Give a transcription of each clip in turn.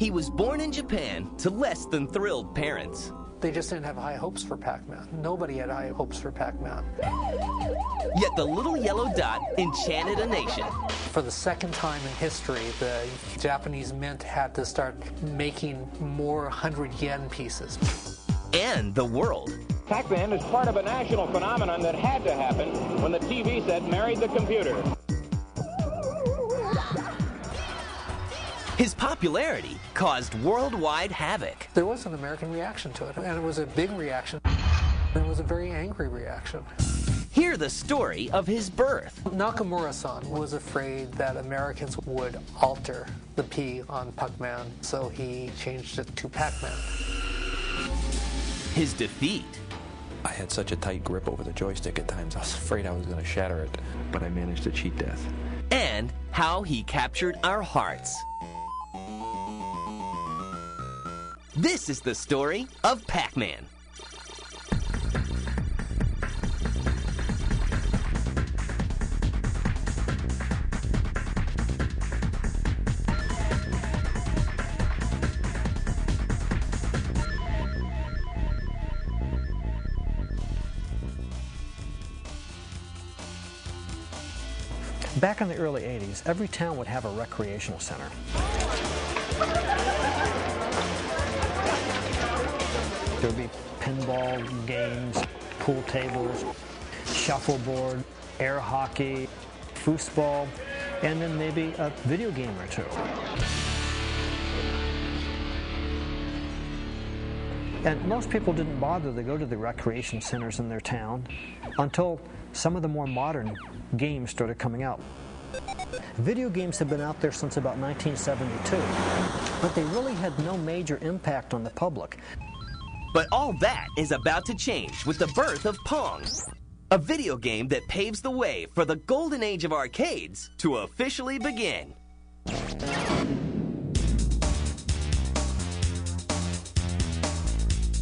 He was born in Japan to less than thrilled parents. They just didn't have high hopes for Pac-Man. Nobody had high hopes for Pac-Man. Yet the little yellow dot enchanted a nation. For the second time in history, the Japanese mint had to start making more 100-yen pieces. And the world. Pac-Man is part of a national phenomenon that had to happen when the TV set married the computer. His popularity caused worldwide havoc. There was an American reaction to it, and it was a big reaction. It was a very angry reaction. Hear the story of his birth. Nakamura-san was afraid that Americans would alter the P on Pac-Man, so he changed it to Pac-Man. His defeat. I had such a tight grip over the joystick at times, I was afraid I was going to shatter it, but I managed to cheat death. And how he captured our hearts. This is the story of Pac-Man. Back in the early 80s, every town would have a recreational center. There would be pinball games, pool tables, shuffleboard, air hockey, foosball, and then maybe a video game or two. And most people didn't bother to go to the recreation centers in their town until some of the more modern games started coming out. Video games have been out there since about 1972, but they really had no major impact on the public. But all that is about to change with the birth of Pong, a video game that paves the way for the golden age of arcades to officially begin.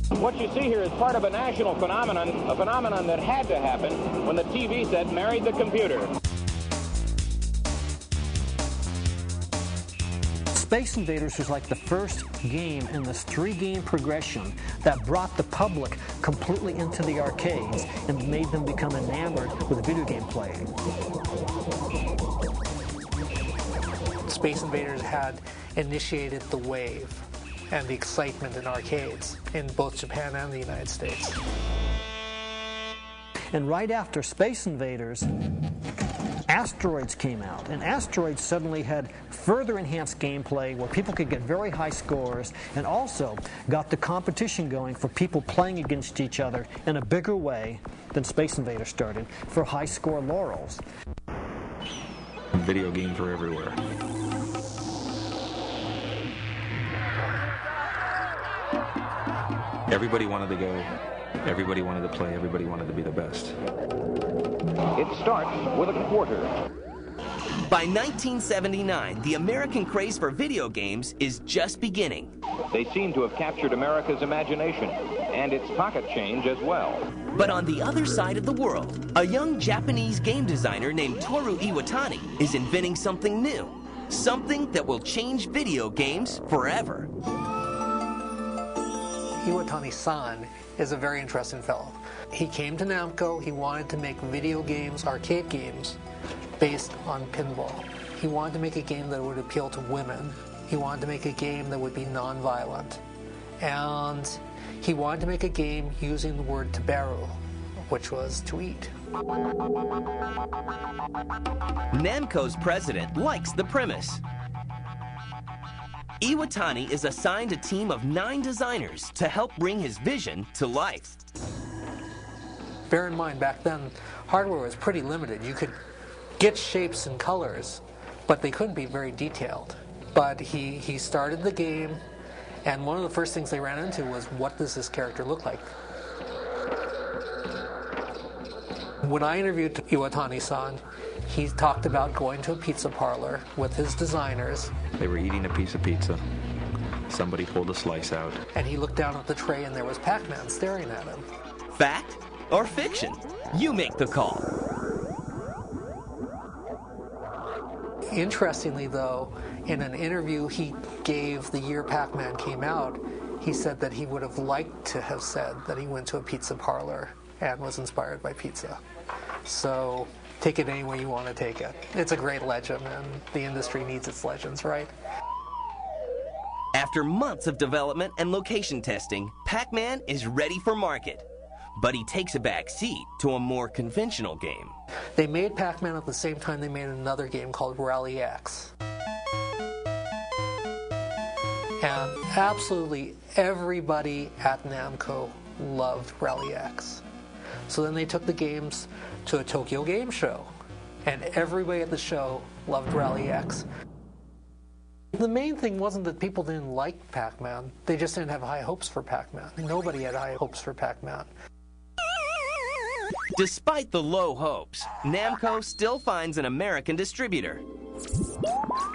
What you see here is part of a national phenomenon, a phenomenon that had to happen when the TV set married the computer. Space Invaders was like the first game in this three-game progression that brought the public completely into the arcades and made them become enamored with video game playing. Space Invaders had initiated the wave and the excitement in arcades in both Japan and the United States. And right after Space Invaders, Asteroids came out, and Asteroids suddenly had further enhanced gameplay where people could get very high scores, and also got the competition going for people playing against each other in a bigger way than Space Invaders started for high score laurels. Video games were everywhere. Everybody wanted to go, everybody wanted to play, everybody wanted to be the best. It starts with a quarter. By 1979, the American craze for video games is just beginning. They seem to have captured America's imagination, and its pocket change as well. But on the other side of the world, a young Japanese game designer named Toru Iwatani is inventing something new. Something that will change video games forever. Iwatani-san is a very interesting fellow. He came to Namco, he wanted to make video games, arcade games, based on pinball. He wanted to make a game that would appeal to women. He wanted to make a game that would be non-violent. And he wanted to make a game using the word taberu, which was to eat. Namco's president likes the premise. Iwatani is assigned a team of 9 designers to help bring his vision to life. Bear in mind, back then, hardware was pretty limited. You could get shapes and colors, but they couldn't be very detailed. But he started the game, and one of the first things they ran into was, what does this character look like? When I interviewed Iwatani-san, he talked about going to a pizza parlor with his designers. They were eating a piece of pizza. Somebody pulled a slice out. And he looked down at the tray and there was Pac-Man staring at him. Fact or fiction? You make the call. Interestingly, though, In an interview he gave the year Pac-Man came out, he said that he would have liked to have said that he went to a pizza parlor and was inspired by pizza. So take it any way you want to take it. It's a great legend, and the industry needs its legends, right? After months of development and location testing, Pac-Man is ready for market. But he takes a back seat to a more conventional game. They made Pac-Man at the same time they made another game called Rally X. And absolutely everybody at Namco loved Rally X. So then they took the games to a Tokyo Game Show, and everybody at the show loved Rally X. The main thing wasn't that people didn't like Pac-Man, they just didn't have high hopes for Pac-Man. Nobody had high hopes for Pac-Man. Despite the low hopes, Namco still finds an American distributor.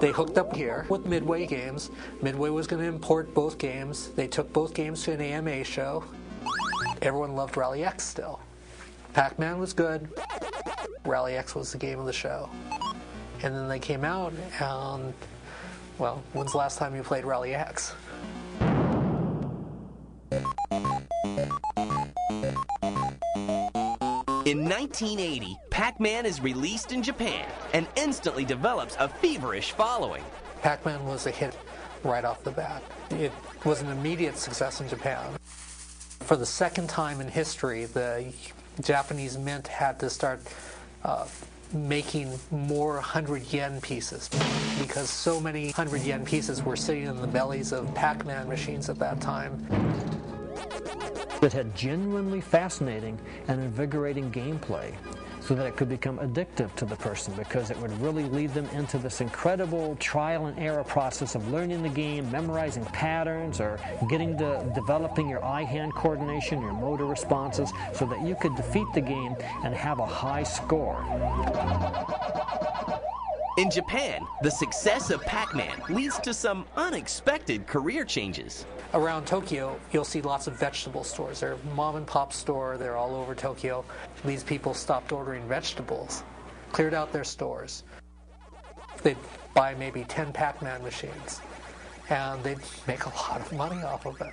They hooked up here with Midway Games. Midway was going to import both games. They took both games to an AMA show. Everyone loved Rally X still. Pac-Man was good. Rally X was the game of the show. And then they came out and, well, when's the last time you played Rally X? In 1980, Pac-Man is released in Japan and instantly develops a feverish following. Pac-Man was a hit right off the bat. It was an immediate success in Japan. For the second time in history, the Japanese mint had to start making more 100 yen pieces because so many 100 yen pieces were sitting in the bellies of Pac-Man machines at that time. It had genuinely fascinating and invigorating gameplay so that it could become addictive to the person because it would really lead them into this incredible trial and error process of learning the game, memorizing patterns, or getting to developing your eye-hand coordination, your motor responses, so that you could defeat the game and have a high score. In Japan, the success of Pac-Man leads to some unexpected career changes. Around Tokyo, you'll see lots of vegetable stores. They're mom and pop store, they're all over Tokyo. These people stopped ordering vegetables, cleared out their stores. They'd buy maybe 10 Pac-Man machines, and they'd make a lot of money off of it.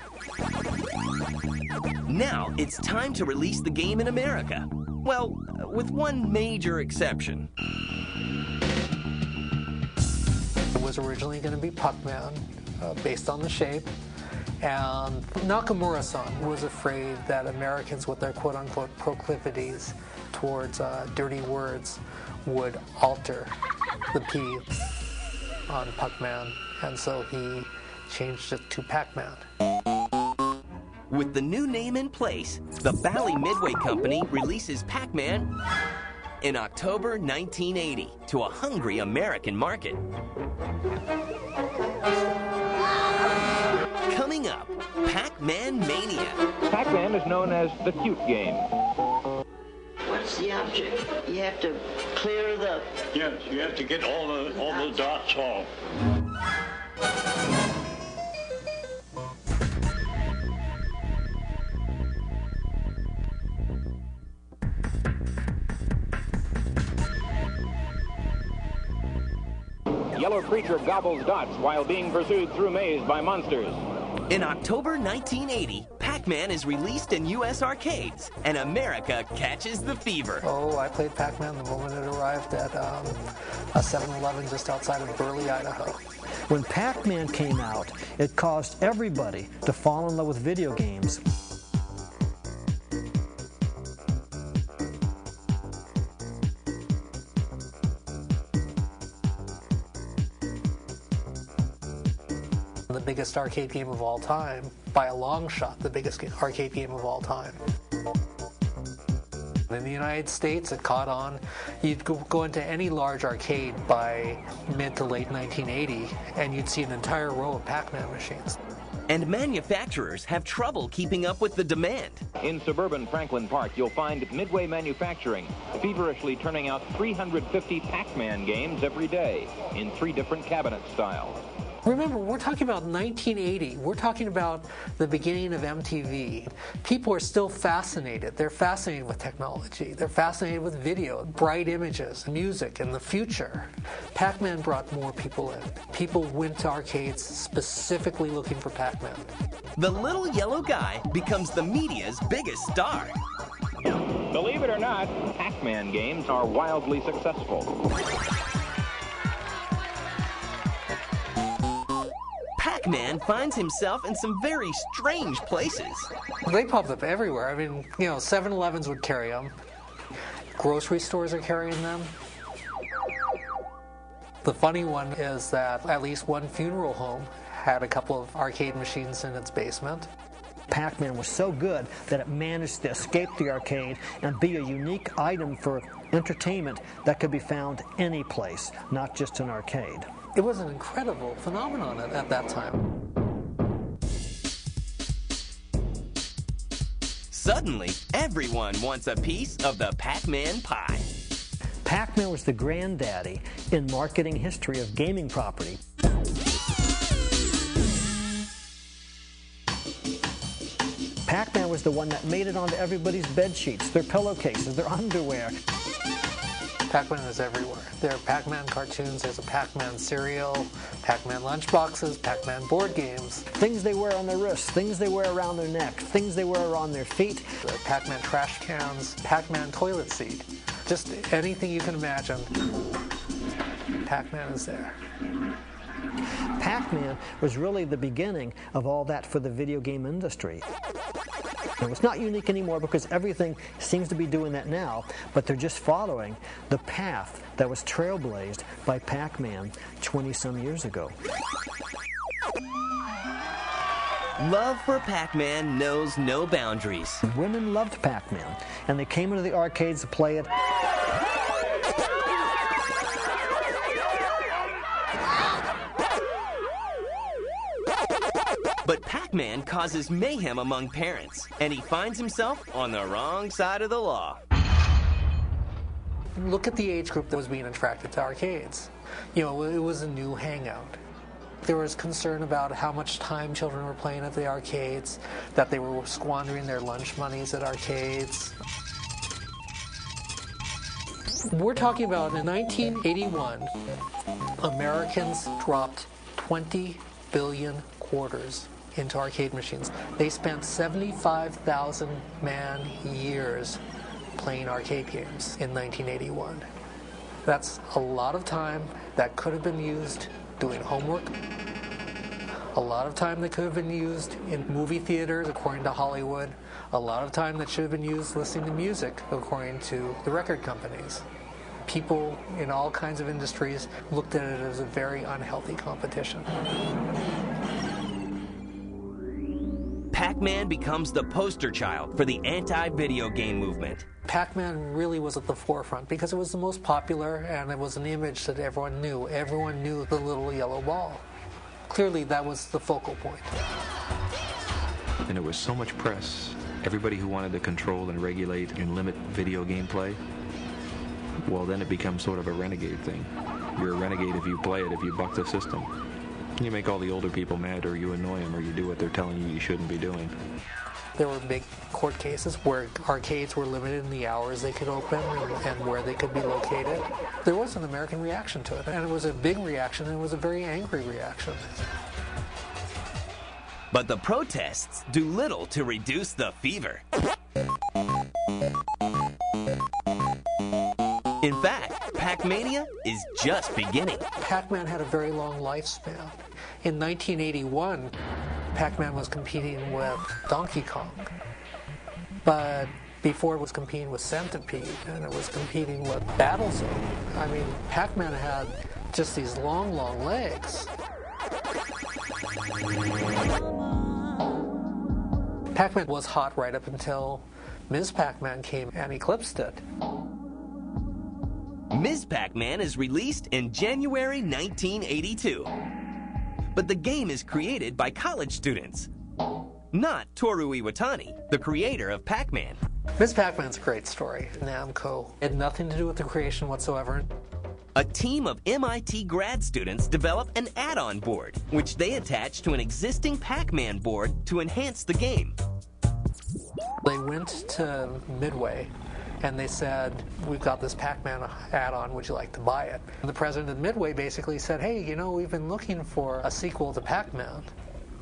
Now it's time to release the game in America. Well, with one major exception. It was originally going to be Pac-Man, based on the shape. And Nakamura-san was afraid that Americans, with their quote-unquote proclivities towards dirty words, would alter the P on Pac-Man, and so he changed it to Pac-Man. With the new name in place, the Bally Midway Company releases Pac-Man in October 1980 to a hungry American market. Coming up, Pac-Man Mania. Pac-Man is known as the cute game. What's the object? You have to clear it up. Yes, you have to get all the dots off. Yellow creature gobbles dots while being pursued through maze by monsters. In October 1980, Pac-Man is released in U.S. arcades, and America catches the fever. Oh, I played Pac-Man the moment it arrived at a 7-Eleven just outside of Burley, Idaho. When Pac-Man came out, it caused everybody to fall in love with video games. The biggest arcade game of all time, by a long shot, the biggest arcade game of all time. In the United States, it caught on. You'd go into any large arcade by mid to late 1980, and you'd see an entire row of Pac-Man machines. And manufacturers have trouble keeping up with the demand. In suburban Franklin Park, you'll find Midway Manufacturing feverishly turning out 350 Pac-Man games every day in 3 different cabinet styles. Remember, we're talking about 1980. We're talking about the beginning of MTV. People are still fascinated. They're fascinated with technology. They're fascinated with video, bright images, music, and the future. Pac-Man brought more people in. People went to arcades specifically looking for Pac-Man. The little yellow guy becomes the media's biggest star. Believe it or not, Pac-Man games are wildly successful. Pac-Man finds himself in some very strange places. They popped up everywhere. I mean, 7-Elevens would carry them. Grocery stores are carrying them. The funny one is that at least one funeral home had a couple of arcade machines in its basement. Pac-Man was so good that it managed to escape the arcade and be a unique item for entertainment that could be found any place, not just an arcade. It was an incredible phenomenon at that time. Suddenly, everyone wants a piece of the Pac-Man pie. Pac-Man was the granddaddy in marketing history of gaming property. Pac-Man was the one that made it onto everybody's bed sheets, their pillowcases, their underwear. Pac-Man is everywhere. There are Pac-Man cartoons, there's a Pac-Man cereal, Pac-Man lunchboxes, Pac-Man board games. Things they wear on their wrists, things they wear around their neck, things they wear on their feet. There are Pac-Man trash cans, Pac-Man toilet seat. Just anything you can imagine, Pac-Man is there. Pac-Man was really the beginning of all that for the video game industry. It's not unique anymore because everything seems to be doing that now, but they're just following the path that was trailblazed by Pac-Man 20-some years ago. Love for Pac-Man knows no boundaries. Women loved Pac-Man, and they came into the arcades to play it. But Pac-Man causes mayhem among parents, and he finds himself on the wrong side of the law. Look at the age group that was being attracted to arcades. It was a new hangout. There was concern about how much time children were playing at the arcades, that they were squandering their lunch monies at arcades. We're talking about in 1981, Americans dropped 20 billion quarters into arcade machines. They spent 75,000 man-years playing arcade games in 1981. That's a lot of time that could have been used doing homework, a lot of time that could have been used in movie theaters, according to Hollywood, a lot of time that should have been used listening to music, according to the record companies. People in all kinds of industries looked at it as a very unhealthy competition. Pac-Man becomes the poster child for the anti-video game movement. Pac-Man really was at the forefront because it was the most popular and it was an image that everyone knew. Everyone knew the little yellow ball. Clearly that was the focal point. And there was so much press. Everybody who wanted to control and regulate and limit video game play, well, then it becomes sort of a renegade thing. You're a renegade if you play it, if you buck the system. You make all the older people mad, or you annoy them, or you do what they're telling you shouldn't be doing. There were big court cases where arcades were limited in the hours they could open and where they could be located. There was an American reaction to it, and it was a big reaction, and it was a very angry reaction. But the protests do little to reduce the fever. In fact, Pac-Mania is just beginning. Pac-Man had a very long lifespan. In 1981, Pac-Man was competing with Donkey Kong. But before it was competing with Centipede, and it was competing with Battlezone. I mean, Pac-Man had just these long, long legs. Pac-Man was hot right up until Ms. Pac-Man came and eclipsed it. Ms. Pac-Man is released in January 1982. But the game is created by college students, not Toru Iwatani, the creator of Pac-Man. Ms. Pac-Man's a great story. Namco had nothing to do with the creation whatsoever. a team of MIT grad students developed an add-on board, which they attached to an existing Pac-Man board to enhance the game. They went to Midway and they said, we've got this Pac-Man add-on, would you like to buy it? And the president of Midway basically said, hey, you know, we've been looking for a sequel to Pac-Man.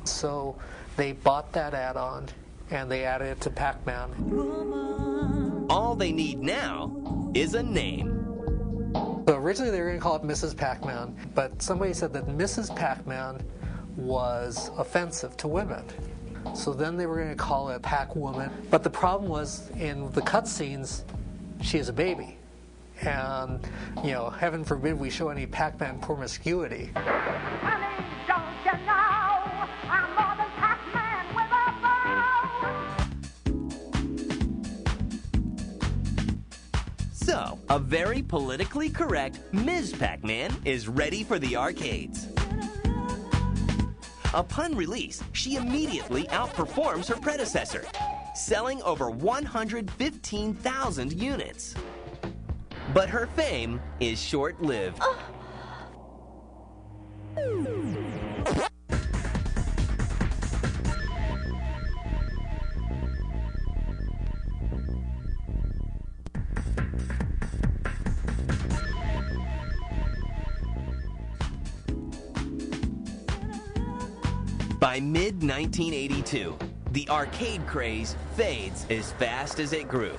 So they bought that add-on and they added it to Pac-Man. All they need now is a name. So originally they were going to call it Mrs. Pac-Man, but somebody said that Mrs. Pac-Man was offensive to women. So then they were going to call it Pac-Woman. But the problem was, in the cutscenes, she is a baby. And, you know, heaven forbid we show any Pac-Man promiscuity. Honey, don't you know I'm more than Pac-Man with a bow? So, a very politically correct Ms. Pac-Man is ready for the arcades. Upon release, she immediately outperforms her predecessor, selling over 115,000 units. But her fame is short-lived. By mid-1982, the arcade craze fades as fast as it grew.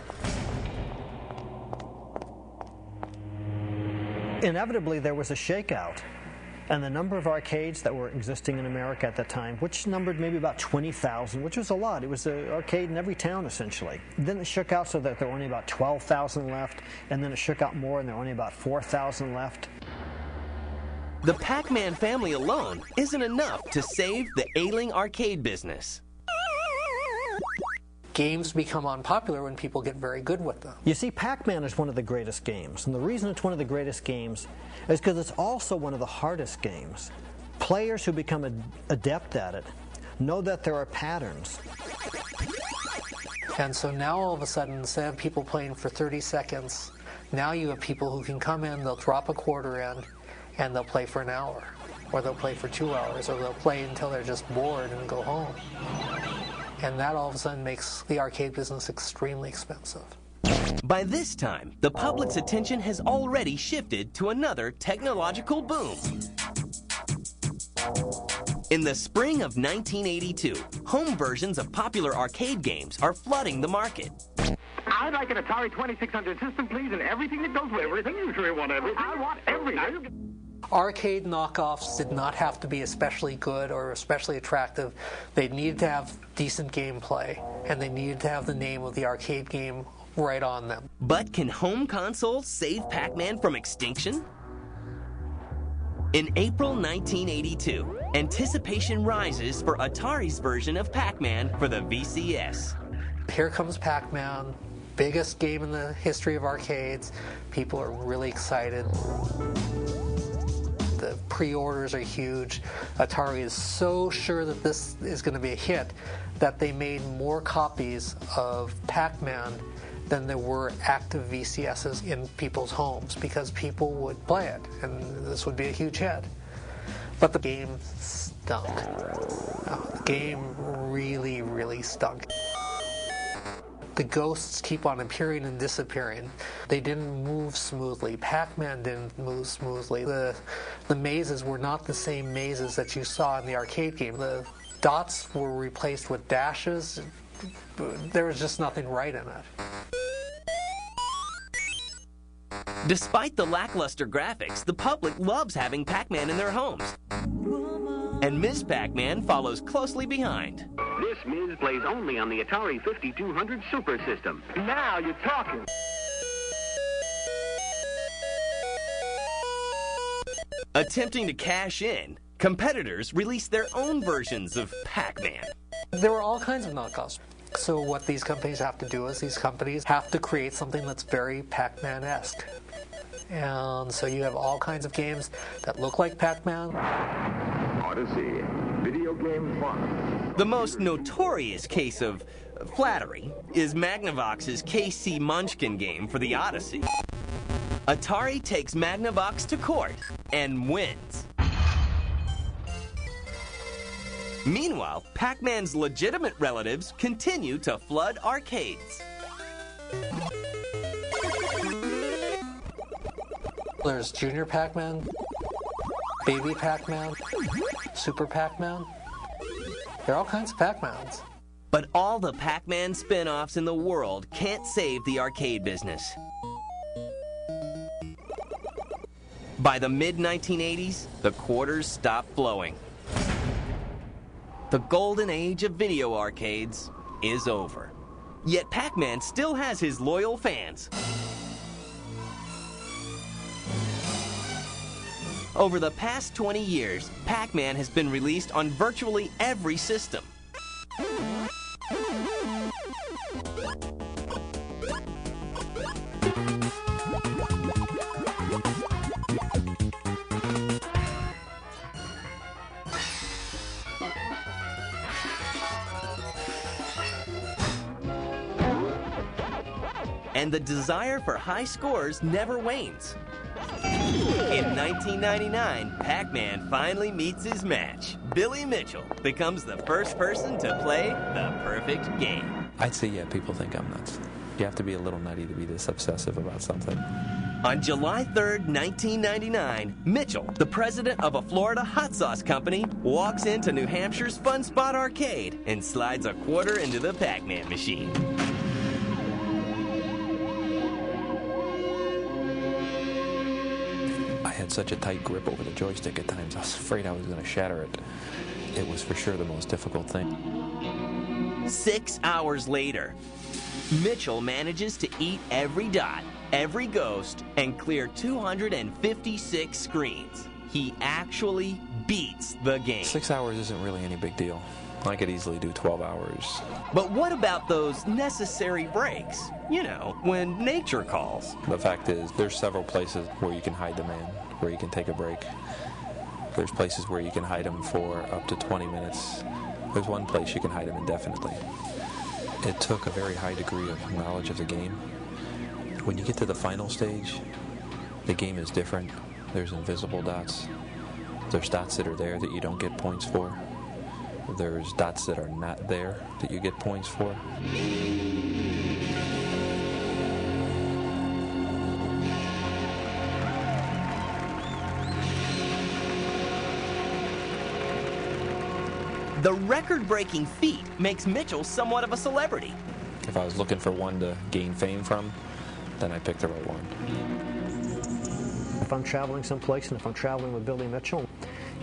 Inevitably, there was a shakeout, and the number of arcades that were existing in America at the time, which numbered maybe about 20,000, which was a lot. It was an arcade in every town, essentially. Then it shook out so that there were only about 12,000 left, and then it shook out more, and there were only about 4,000 left. The Pac-Man family alone isn't enough to save the ailing arcade business. Games become unpopular when people get very good with them. You see, Pac-Man is one of the greatest games, and the reason it's one of the greatest games is because it's also one of the hardest games. Players who become adept at it know that there are patterns. And so now all of a sudden, instead of people playing for 30 seconds, now you have people who can come in, they'll drop a quarter in, and they'll play for an hour, or they'll play for 2 hours, or they'll play until they're just bored and go home. And that all of a sudden makes the arcade business extremely expensive. By this time, the public's attention has already shifted to another technological boom. In the spring of 1982, home versions of popular arcade games are flooding the market. I'd like an Atari 2600 system, please, and everything that goes with it. Everything? You sure want everything? I want everything. Arcade knockoffs did not have to be especially good or especially attractive. They needed to have decent gameplay, and they needed to have the name of the arcade game right on them. But can home consoles save Pac-Man from extinction? In April 1982, anticipation rises for Atari's version of Pac-Man for the VCS. Here comes Pac-Man, biggest game in the history of arcades. People are really excited. The pre-orders are huge. Atari is so sure that this is going to be a hit that they made more copies of Pac-Man than there were active VCSs in people's homes because people would play it, and this would be a huge hit. But the game stunk. The game really, really stunk. The ghosts keep on appearing and disappearing. They didn't move smoothly. Pac-Man didn't move smoothly. The mazes were not the same mazes that you saw in the arcade game. The dots were replaced with dashes. There was just nothing right in it. Despite the lackluster graphics, the public loves having Pac-Man in their homes. And Ms. Pac-Man follows closely behind. This Ms. plays only on the Atari 5200 Super System. Now you're talking. Attempting to cash in, competitors release their own versions of Pac-Man. There were all kinds of knockoffs. So what these companies have to do is these companies have to create something that's very Pac-Man-esque. And so you have all kinds of games that look like Pac-Man. Odyssey, video game fun. The most notorious case of flattery is Magnavox's KC Munchkin game for the Odyssey. Atari takes Magnavox to court and wins. Meanwhile, Pac-Man's legitimate relatives continue to flood arcades. There's Junior Pac-Man, Baby Pac-Man, Super Pac-Man. There are all kinds of Pac-Mans. But all the Pac-Man spin-offs in the world can't save the arcade business. By the mid-1980s, the quarters stopped flowing. The golden age of video arcades is over. Yet Pac-Man still has his loyal fans. Over the past 20 years, Pac-Man has been released on virtually every system. And the desire for high scores never wanes. In 1999, Pac-Man finally meets his match. Billy Mitchell becomes the first person to play the perfect game. I'd say, yeah, people think I'm nuts. You have to be a little nutty to be this obsessive about something. On July 3rd, 1999, Mitchell, the president of a Florida hot sauce company, walks into New Hampshire's Fun Spot Arcade and slides a quarter into the Pac-Man machine. I had such a tight grip over the joystick at times, I was afraid I was going to shatter it. It was for sure the most difficult thing. 6 hours later, Mitchell manages to eat every dot, every ghost, and clear 256 screens. He actually beats the game. 6 hours isn't really any big deal. I could easily do 12 hours. But what about those necessary breaks? You know, when nature calls. The fact is, there's several places where you can hide the man, where you can take a break. There's places where you can hide him for up to 20 minutes. There's one place you can hide him indefinitely. It took a very high degree of knowledge of the game. When you get to the final stage, the game is different. There's invisible dots. There's dots that are there that you don't get points for. There's dots that are not there that you get points for. The record-breaking feat makes Mitchell somewhat of a celebrity. If I was looking for one to gain fame from, then I picked the right one. If I'm traveling someplace and if I'm traveling with Billy Mitchell,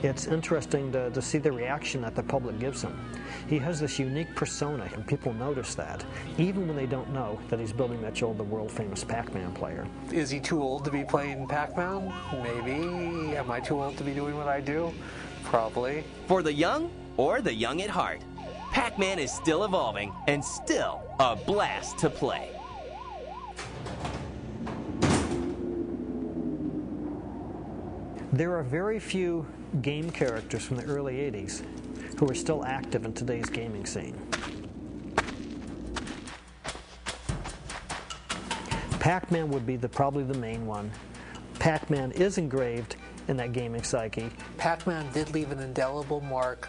it's interesting to see the reaction that the public gives him. He has this unique persona, and people notice that, even when they don't know that he's Billy Mitchell, the world-famous Pac-Man player. Is he too old to be playing Pac-Man? Maybe. Am I too old to be doing what I do? Probably. For the young or the young at heart, Pac-Man is still evolving and still a blast to play. There are very few game characters from the early 80s who are still active in today's gaming scene. Pac-Man would be probably the main one. Pac-Man is engraved in that gaming psyche. Pac-Man did leave an indelible mark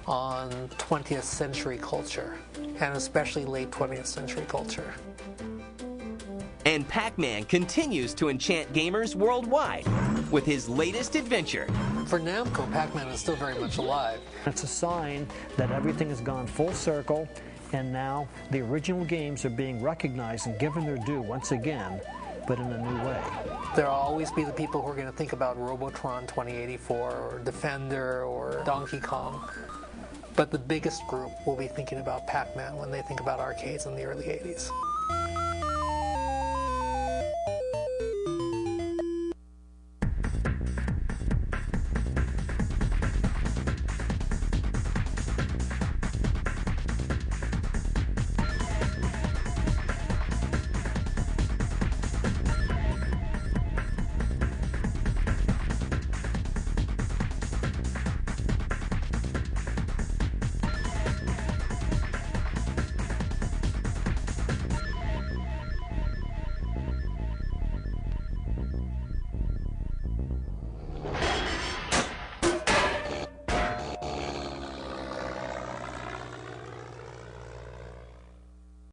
on 20th century culture, and especially late 20th century culture. And Pac-Man continues to enchant gamers worldwide with his latest adventure. For Namco, Pac-Man is still very much alive. It's a sign that everything has gone full circle, and now the original games are being recognized and given their due once again, but in a new way. There will always be the people who are going to think about Robotron 2084 or Defender or Donkey Kong. But the biggest group will be thinking about Pac-Man when they think about arcades in the early 80s.